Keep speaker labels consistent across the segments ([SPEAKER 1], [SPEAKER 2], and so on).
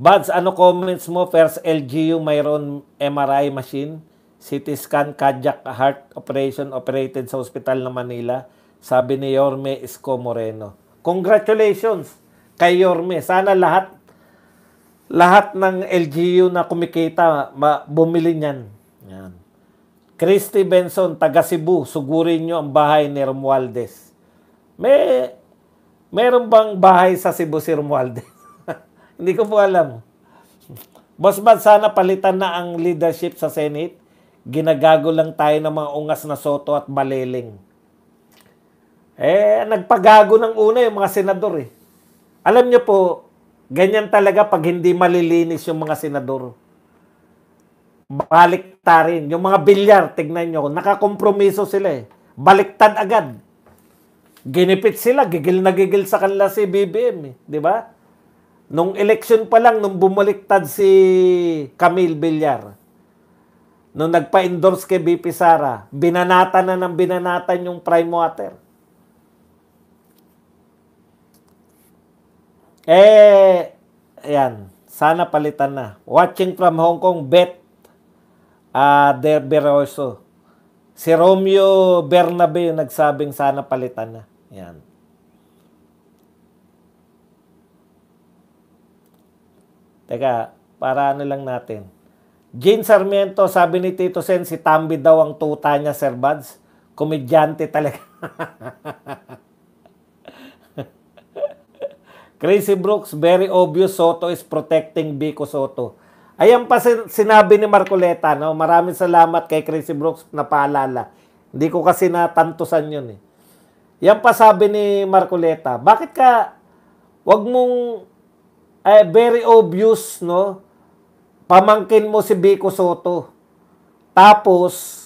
[SPEAKER 1] Buds, ano comments mo? First LGU mayroon MRI machine, CT scan, cardiac heart operation operated sa ospital ng Manila. Sabi ni Yorme Isko Moreno. Congratulations kay Yorme. Sana lahat ng LGU na kumikita, bumili niyan. Yan. Christy Benson, taga Cebu, sugurin nyo ang bahay ni Romualdez. Meron bang bahay sa Cebu si Romualdez? Hindi ko po alam. Boss Bad, sana palitan na ang leadership sa Senate. Ginagago lang tayo ng mga ungas na Soto at Baleling. Nagpagago ng una yung mga senador eh. Alam nyo po, ganyan talaga pag hindi malilinis yung mga senador. Baliktarin. Yung mga bilyar, tignan nyo, nakakompromiso sila eh. Baliktad agad. Ginipit sila, gigil na gigil sa kanila si BBM eh. Di ba? Nung election pa lang, nung bumaliktad si Camille Villar, nung nagpa-endorse kay BP Sara, binanatan na ng binanatan yung prime water. Ayan. Sana palitan na. Watching from Hong Kong, Beth Derberoso. Si Romeo Bernabe yung nagsabing sana palitan na. Ayan. Teka, para ano lang natin. Jean Sarmiento, sabi ni Tito Sen, si Tambi daw ang tuta niya, Sir Buds. Komedyante talaga. Crazy Brooks, very obvious Soto is protecting Vico Soto. Ayan pa sinabi ni Marcoleta, no? Maraming salamat kay Crazy Brooks na paalala. Hindi ko kasi natantusan yun eh. Yan pa sabi ni Marcoleta, bakit ka, wag mong, very obvious, no? Pamangkin mo si Vico Soto. Tapos,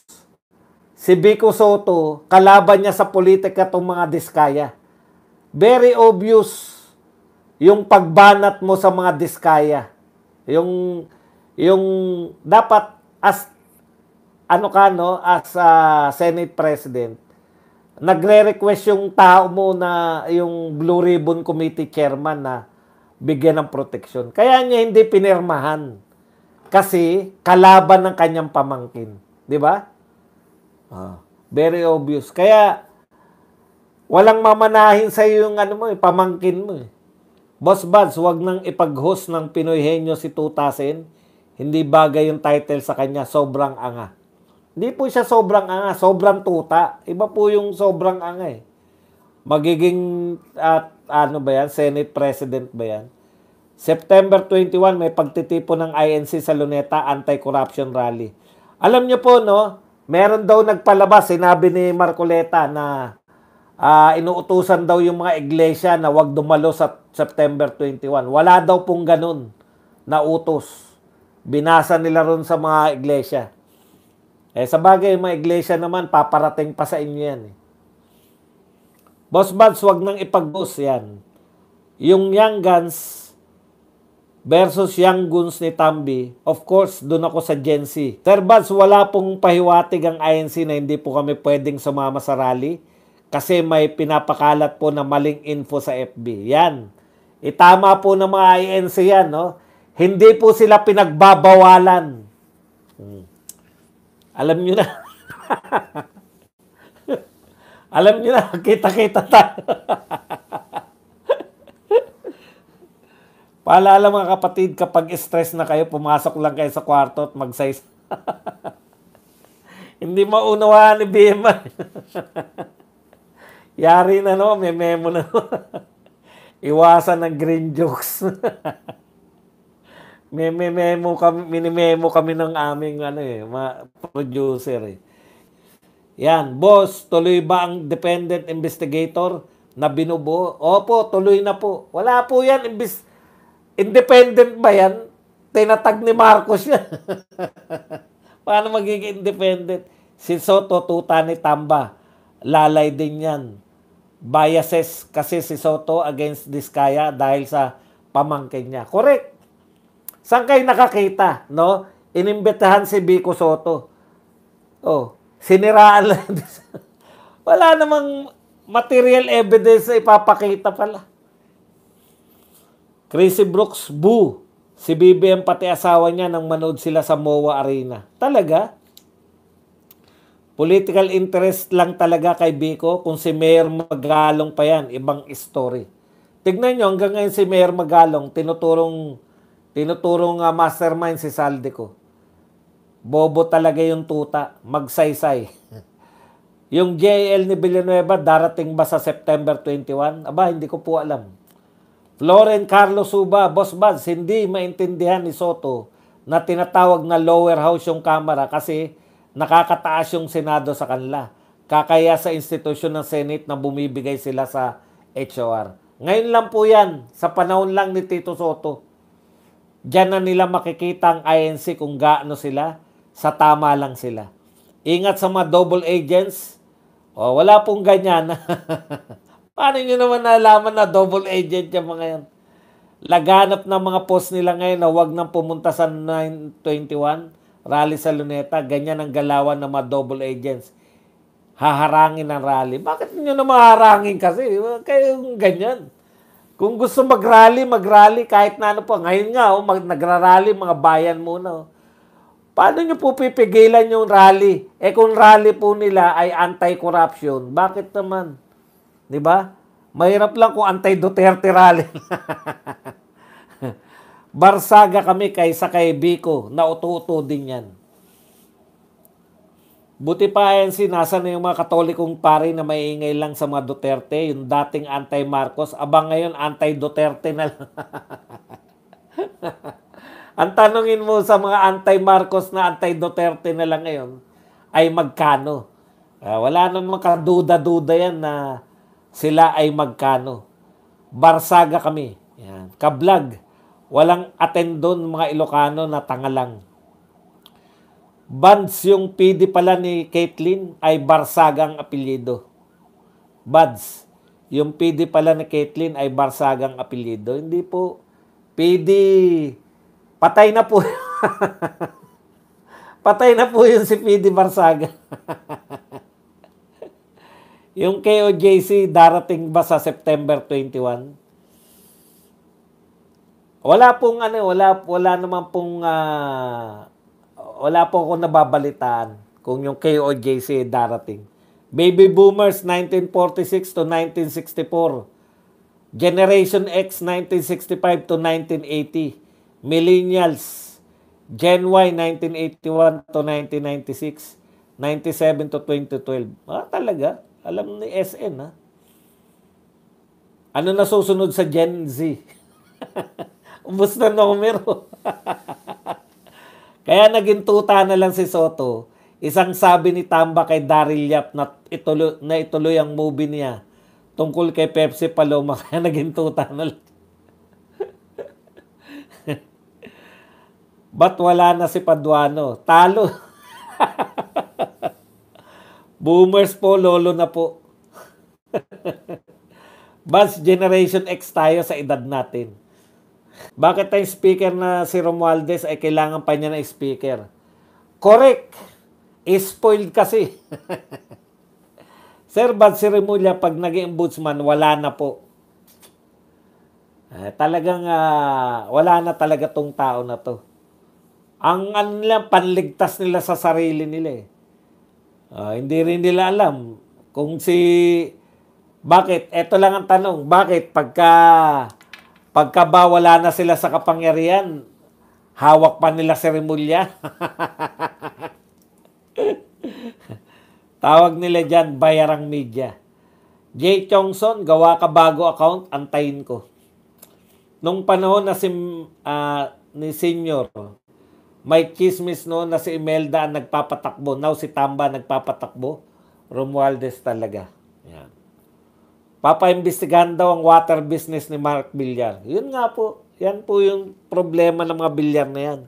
[SPEAKER 1] si Vico Soto, kalaban niya sa politika itong mga diskaya. Very obvious yung pagbanat mo sa mga diskaya. Yung dapat as Senate President, nagre-request yung tao mo na yung Blue Ribbon Committee Chairman na bigyan ng proteksyon. Kaya niya hindi pinirmahan. Kasi kalaban ng kanyang pamangkin. Di ba? Very obvious. Kaya walang mamanahin sa yung pamangkin mo eh. Boss Buds, wag nang ipag-host ng Pinoy Henyo si Tutasin. Hindi bagay yung title sa kanya. Sobrang anga. Hindi po siya sobrang anga. Sobrang tuta. Iba po yung sobrang anga eh. Magiging, Senate President ba yan? September 21, may pagtitipon ng INC sa Luneta Anti-Corruption Rally. Alam niyo po, no? Meron daw nagpalabas, sinabi ni Marcoleta na inuutusan daw yung mga iglesia na wag dumalo sa September 21. Wala daw pong ganun na utos. Binasa nila ron sa mga iglesia. Sa bagay, mga iglesia naman, paparating pa sa inyo yan. Boss Buds, wag nang ipag-host yan. Yung Young Guns versus Young Guns ni Tambi, of course, doon ako sa Gen Z. Sir Buds, wala pong pahiwatig ang INC na hindi po kami pwedeng sumama sa rally kasi may pinapakalat po na maling info sa FB. Yan. Itama po ng mga INC yan, no? Hindi po sila pinagbabawalan. Alam nyo na. Alam nyo na, kita-kita tayo. Paalala mga kapatid, kapag stress na kayo, pumasok lang kayo sa kwarto at mag-size. Hindi maunawaan ni BMI. Yari na no, may memo na no. Iwasan ng green jokes. Memo kami ng aming producer eh. Yan, boss, tuloy ba ang dependent investigator na binubuo? Opo, tuloy na po. Wala po yan, independent ba yan? Tinatag ni Marcos yan. Paano magiging independent? Si Soto, tuta ni Tamba. Lalay din yan. Biases kasi si Soto against Diskaya dahil sa pamangkin niya. Correct. Saan kayo nakakita? No? Inimbitahan si Vico Soto. Siniraan lang. Wala namang material evidence na ipapakita pala. Crazy Brooks, boo. Si BBM pati asawa niya nang manood sila sa MOA Arena. Talaga? Political interest lang talaga kay Biko. Kung si Mayor Magalong pa yan, ibang story. Tignan nyo, hanggang ngayon si Mayor Magalong, tinuturong mastermind si Saldico. Bobo talaga yung tuta. Magsaysay. Yung JL ni Villanueva, darating ba sa September 21? Aba, hindi ko po alam. Floren Carlos Suba, Boss Buds, hindi maintindihan ni Soto na tinatawag na lower house yung Kamara kasi nakakataas yung Senado sa kanila. Kakaya sa institusyon ng Senate na bumibigay sila sa HOR. Ngayon lang po yan, sa panahon lang ni Tito Soto. Diyan na nila makikita ang INC kung gaano sila, sa tama lang sila. Ingat sa mga double agents. Wala pong ganyan. Paano nyo naman nalaman na double agent yung mga yan? Laganap ng mga post nila ngayon na wag nang pumunta sa 921, rally sa Luneta, ganyan ang galawan ng mga double agents. Haharangin ang rally. Bakit nyo na maharangin kasi? Kayong ganyan. Kung gusto mag-rally kahit na ano po. Ngayon nga, nagra-rally mga bayan muna. Paano nyo po pipigilan yung rally? Kung rally po nila ay anti-corruption, bakit naman? Diba? Mahirap lang kung anti-Duterte rally. Barsaga kami kaysa kay Biko. Nauto-uto din yan. Buti pa yan nasa na yung mga katolikong pari na maiingay lang sa mga Duterte. Yung dating anti-Marcos. Abang ngayon, anti-Duterte na lang. Ang tanongin mo sa mga anti-Marcos na anti-Duterte na lang ngayon ay magkano? Wala namang kaduda-duda yan na sila ay magkano. Barsaga kami. Yan. Kablag. Walang atendon mga Ilocano na tangalang. Buds, yung PD pala ni Caitlyn ay Barsagang apelyido. Buds, yung PD pala ni Caitlyn ay Barsagang apelyido. Hindi po. PD, patay na po. Patay na po yun si PD Barsaga. Yung KOJC darating ba sa September 21? Wala pong wala naman pong wala po akong nababalitaan kung yung KOJC darating. Baby Boomers 1946 to 1964. Generation X 1965 to 1980. Millennials Gen Y 1981 to 1996. 97 to 2012. Talaga? Alam ni SN, ha? Ano na susunod sa Gen Z? Ubus na numero. Kaya naging tuta na lang si Soto. Isang sabi ni Tamba kay Daryl Yap na ituloy ang movie niya tungkol kay Pepsi Paloma. Kaya naging tuta na lang. Ba't wala na si Paduano? Talo. Boomers po, lolo na po. Bas Generation X tayo sa edad natin. Bakit tayong speaker na si Romualdez ay kailangan pa niya na speaker? Correct. Spoiled kasi. Sir Bad si Remulla, pag naging ombudsman, wala na po. Talagang wala na talaga tong tao na to. Ang nila, panligtas nila sa sarili nila eh. Hindi rin nila alam kung bakit? Ito lang ang tanong. Bakit? Pagka ba wala na sila sa kapangyarihan, hawak pa nila si Remulla? Tawag nila dyan, bayarang media. Jay Chongson, gawa ka bago account, antayin ko. Nung panahon na ni Senior, may chismis noon na si Imelda ang nagpapatakbo. Now si Tamba nagpapatakbo. Romualdez talaga. Yan. Papaimbestigahan daw ang water business ni Mark Villar. Yun nga po. Yan po yung problema ng mga Villar na yan.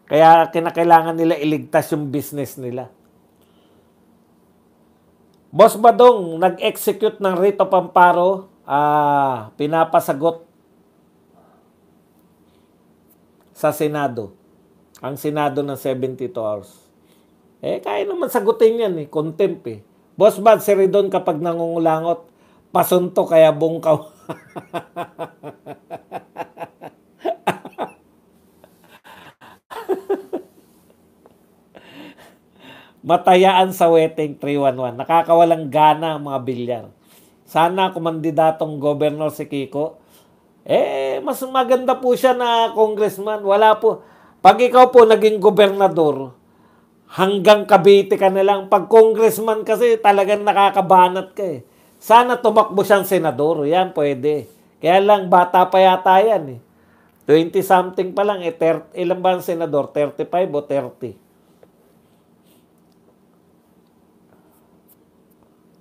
[SPEAKER 1] Kaya kinakailangan nila iligtas yung business nila. Boss Badong, nag-execute ng writ of amparo. Pinapasagot sa Senado. Ang Senado ng 72 hours. Kaya naman sagutin yan contempt Boss Bad, si Ridon kapag nangungulangot, pasunto kaya bungkaw. matayaan sa wedding 311. Nakakawalang gana ang mga bilyar. Sana kumandidatong gobernador si Kiko, mas maganda po siya na congressman. Wala po. Pag ikaw po naging gobernador, hanggang Cavite ka na lang. Pag congressman kasi talagang nakakabanat ka eh. Sana tumakbo siyang senador. Yan, pwede. Kaya lang, bata pa yata yan eh. 20-something pa lang. Ilan ba ang senador? 35 o 30?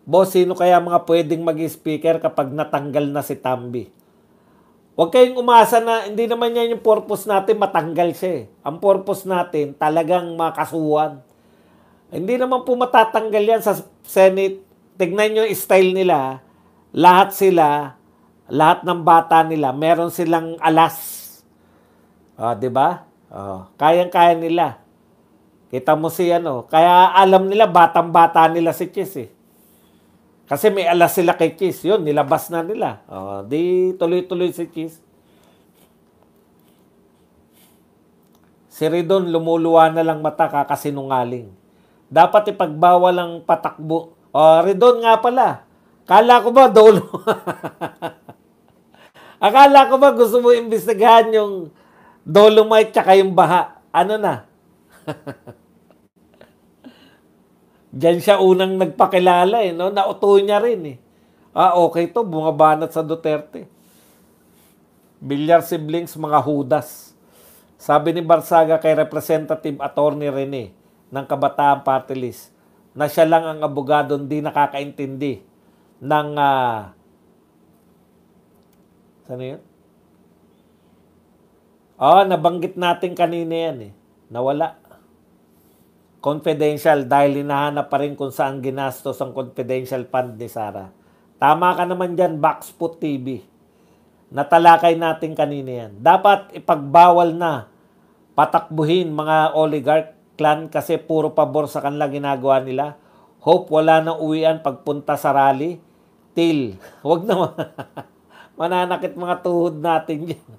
[SPEAKER 1] Boss, sino kaya mga pwedeng mag-speaker kapag natanggal na si Tambi? Huwag kayong umasa na, hindi naman yan yung purpose natin, matanggal siya eh. Ang purpose natin, talagang makasuhan. Hindi naman po matatanggal yan sa Senate. Tignan nyo yung style nila. Lahat ng bata nila, meron silang alas. Di ba? Kayang-kaya nila. Kita mo si kaya alam nila, batang-bata nila si Chis eh. Kasi may alas sila kay Chis. Yun, nilabas na nila. Di tuloy-tuloy si Chis. Si Ridon, lumuluwa na lang mata kakasinungaling. Dapat ipagbawal ang patakbo. Ridon nga pala. Kala ko ba, dolo? Akala ko ba gusto mo imbestigahan yung Dolomite tsaka yung baha? Ano na? Diyan siya unang nagpakilala eh, no? Nauto niya rin eh. Okay to, bumabanat sa Duterte. Bilyar siblings, mga hudas. Sabi ni Barsaga kay Representative Attorney Rene ng Kabataan Party List na siya lang ang abogado hindi nakakaintindi ng saan yun? Nabanggit natin kanina yan eh. Nawala. Confidential dahil hinahanap pa rin kung saan ginastos ang confidential fund ni Sara. Tama ka naman dyan, Boxput TV. Natalakay natin kanina yan. Dapat ipagbawal na patakbuhin mga oligarch clan kasi puro pabor sa kanila ginagawa nila. Hope wala nang uwian pagpunta sa rally. Till. Huwag naman. Mananakit mga tuhod natin yan.